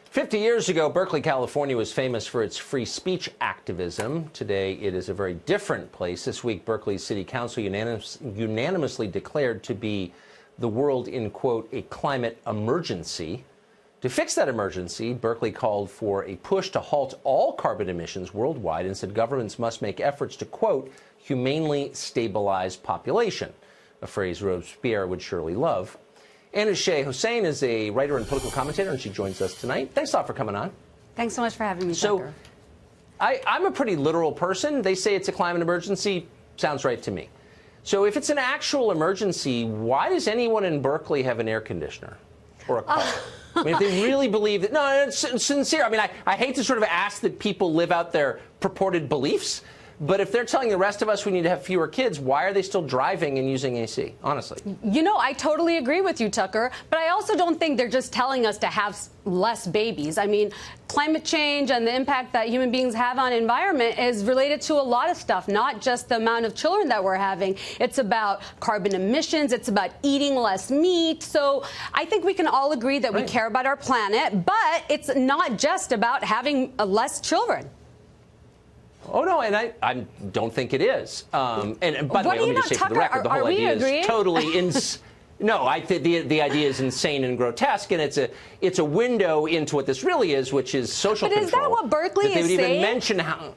50 years ago, Berkeley, California was famous for its free speech activism. Today, it is a very different place. This week, Berkeley's city council unanimously declared to be the world in, quote, a climate emergency. To fix that emergency, Berkeley called for a push to halt all carbon emissions worldwide and said governments must make efforts to, quote, humanely stabilize population, a phrase Robespierre would surely love. Anna Shea Hossein is a writer and political commentator, and she joins us tonight. Thanks a lot for coming on. Thanks so much for having me, Tucker. I'm a pretty literal person. They say it's a climate emergency. Sounds right to me. So if it's an actual emergency, why does anyone in Berkeley have an air conditioner or a car? I mean, if they really believe that, no, it's sincere. I mean, I hate to sort of ask that people live out their purported beliefs, but if they're telling the rest of us we need to have fewer kids, why are they still driving and using AC, honestly? You know, I totally agree with you, Tucker, but I also don't think they're just telling us to have less babies. I mean, climate change and the impact that human beings have on environment is related to a lot of stuff, not just the amount of children that we're having. It's about carbon emissions. It's about eating less meat. So I think we can all agree that we care about our planet, but it's not just about having less children. Oh, no, and I don't think it is. And by the way, let me just say for the record, the whole idea is totally no, I think the idea is insane and grotesque, and it's a window into what this really is, which is social control. But is that what Berkeley is saying? They would even mention how.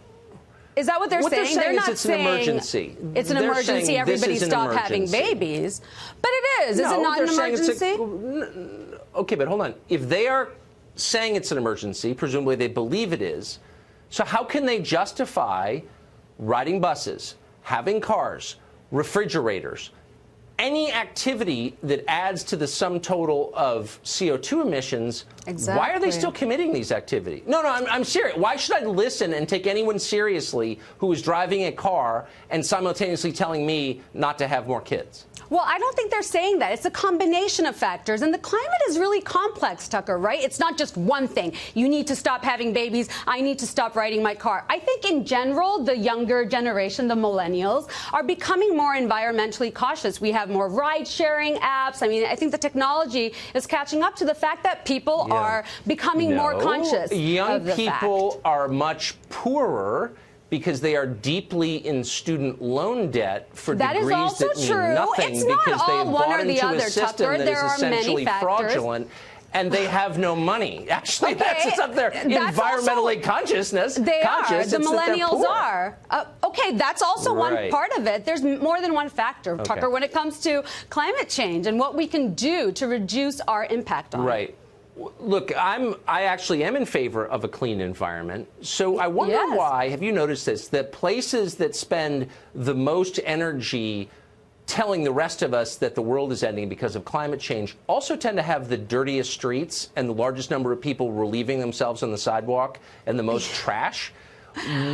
Is that what they're saying? They're not it's an emergency. It's an emergency. Everybody stop having babies. But it is. Is it not an emergency? Okay, but hold on. If they are saying it's an emergency, presumably they believe it is. So how can they justify riding buses, having cars, refrigerators, any activity that adds to the sum total of CO2 emissions? Exactly. Why are they still committing these activities? No, I'm serious. Why should I listen and take anyone seriously who is driving a car and simultaneously telling me not to have more kids? Well, I don't think they're saying that. It's a combination of factors. And the climate is really complex, Tucker, right? It's not just one thing. You need to stop having babies. I need to stop riding my car. I think in general, the younger generation, the millennials, are becoming more environmentally cautious. We have more ride-sharing apps. I mean, I think the technology is catching up to the fact that people are becoming more conscious. Young people are much poorer because they are deeply in student loan debt for degrees that mean nothing because they have bought into a system that is essentially fraudulent. And they have no money. Actually, that's up there. Environmentally consciousness. They are. The millennials are. Okay, that's also one part of it. There's more than one factor, Tucker, when it comes to climate change and what we can do to reduce our impact on it. Look, I actually am in favor of a clean environment. So I wonder why, have you noticed this, that places that spend the most energy telling the rest of us that the world is ending because of climate change also tend to have the dirtiest streets and the largest number of people relieving themselves on the sidewalk and the most trash?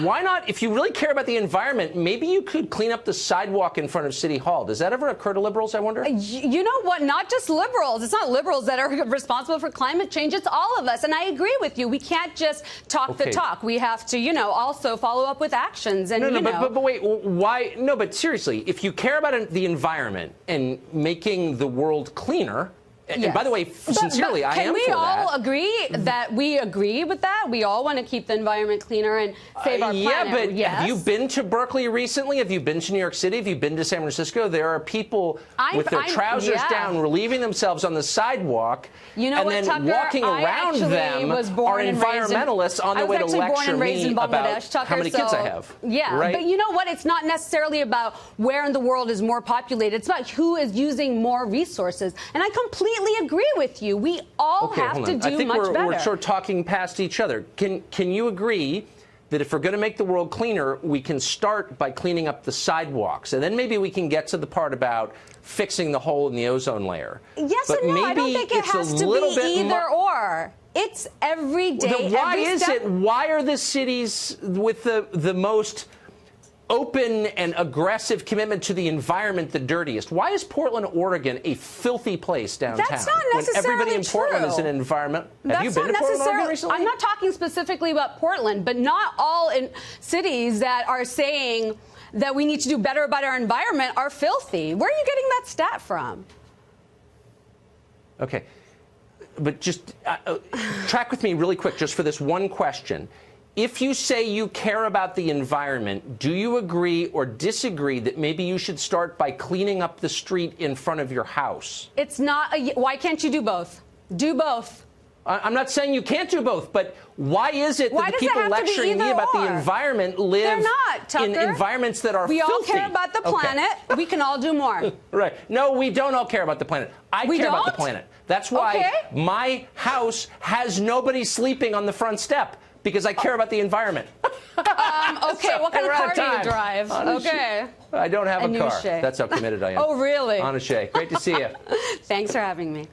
Why not, if you really care about the environment, maybe you could clean up the sidewalk in front of City Hall. Does that ever occur to liberals, I wonder? You know what? Not just liberals. It's not liberals that are responsible for climate change. It's all of us. And I agree with you. We can't just talk the talk. We have to, you know, also follow up with actions. And, but wait, why? No, but seriously, if you care about the environment and making the world cleaner, and by the way, sincerely, I am for that. Can we all agree that we agree with that? We all want to keep the environment cleaner and save our planet. Yeah, but have you been to Berkeley recently? Have you been to New York City? Have you been to San Francisco? There are people with their trousers down relieving themselves on the sidewalk. You know and what, then Tucker? walking around them are environmentalists on their way to lecture me about how many kids I have. Yeah, but you know what? It's not necessarily about where in the world is more populated. It's about who is using more resources. And I completely agree with you. We all have to do much better. I think we're sort of talking past each other. Can you agree that if we're going to make the world cleaner, we can start by cleaning up the sidewalks, and then maybe we can get to the part about fixing the hole in the ozone layer? Yes and no. I don't think it has to be either or. It's every day. Then why is it? Why are the cities with the most open and aggressive commitment to the environment the dirtiest? Why is Portland, Oregon a filthy place downtown? That's not necessarily when everybody in Portland is an environment. Have you been to Portland, Oregon recently? I'm not talking specifically about Portland, but not all in cities that are saying that we need to do better about our environment are filthy. Where are you getting that stat from? Okay. but just track with me really quick, just for this one question. If you say you care about the environment, do you agree or disagree that maybe you should start by cleaning up the street in front of your house? It's not why can't you do both? Do both. I'm not saying you can't do both, but why is it that the people lecturing me about the environment live in environments that are filthy? We all care about the planet. We can all do more. Right. No, we don't all care about the planet. I care about the planet. That's why my house has nobody sleeping on the front step, because I care about the environment. Okay, So what kind of car do you drive? I don't have a car. Shay. That's how committed I am. Oh, really? Anna Shay, great to see you. Thanks for having me.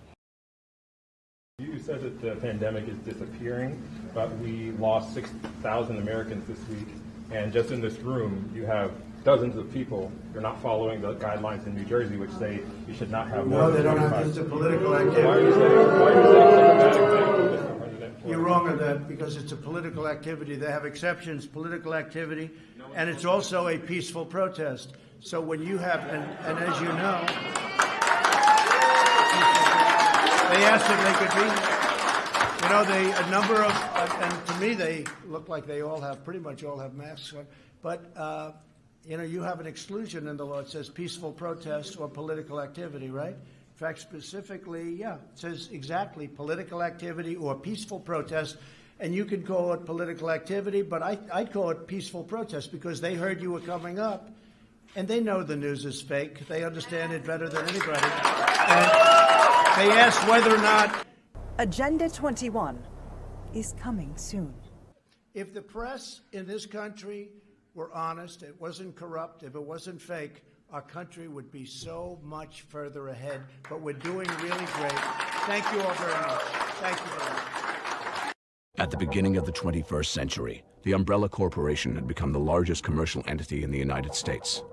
You said that the pandemic is disappearing, but we lost 6,000 Americans this week. And just in this room, you have dozens of people. You're not following the guidelines in New Jersey, which say you should not have more than 25. No, they don't have. It's a political activity. Why are you saying such a bad example, Mr. President? You're wrong on that, because it's a political activity. They have exceptions, political activity, and it's also a peaceful protest. So when you have, and as you know, they asked if they could be, a number of, and to me they look like they all have, pretty much all have masks on, but, you have an exclusion in the law. It says peaceful protest or political activity, right? In fact, specifically, it says exactly political activity or peaceful protest, and you could call it political activity, but I'd call it peaceful protest, because they heard you were coming up, and they know the news is fake. They understand it better than anybody. And they asked whether or not Agenda 21 is coming soon. If the press in this country were honest, it wasn't corrupt, if it wasn't fake, our country would be so much further ahead. But we're doing really great. Thank you all very much. Thank you very much. At the beginning of the 21st century, the Umbrella Corporation had become the largest commercial entity in the United States.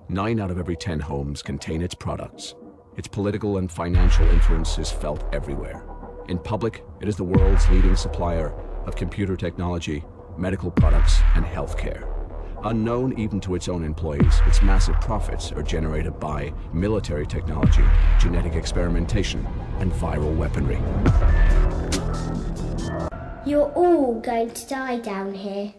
9 out of every 10 homes contain its products. Its political and financial influence is felt everywhere. In public, it is the world's leading supplier of computer technology, medical products, and healthcare. Unknown even to its own employees, its massive profits are generated by military technology, genetic experimentation, and viral weaponry. You're all going to die down here.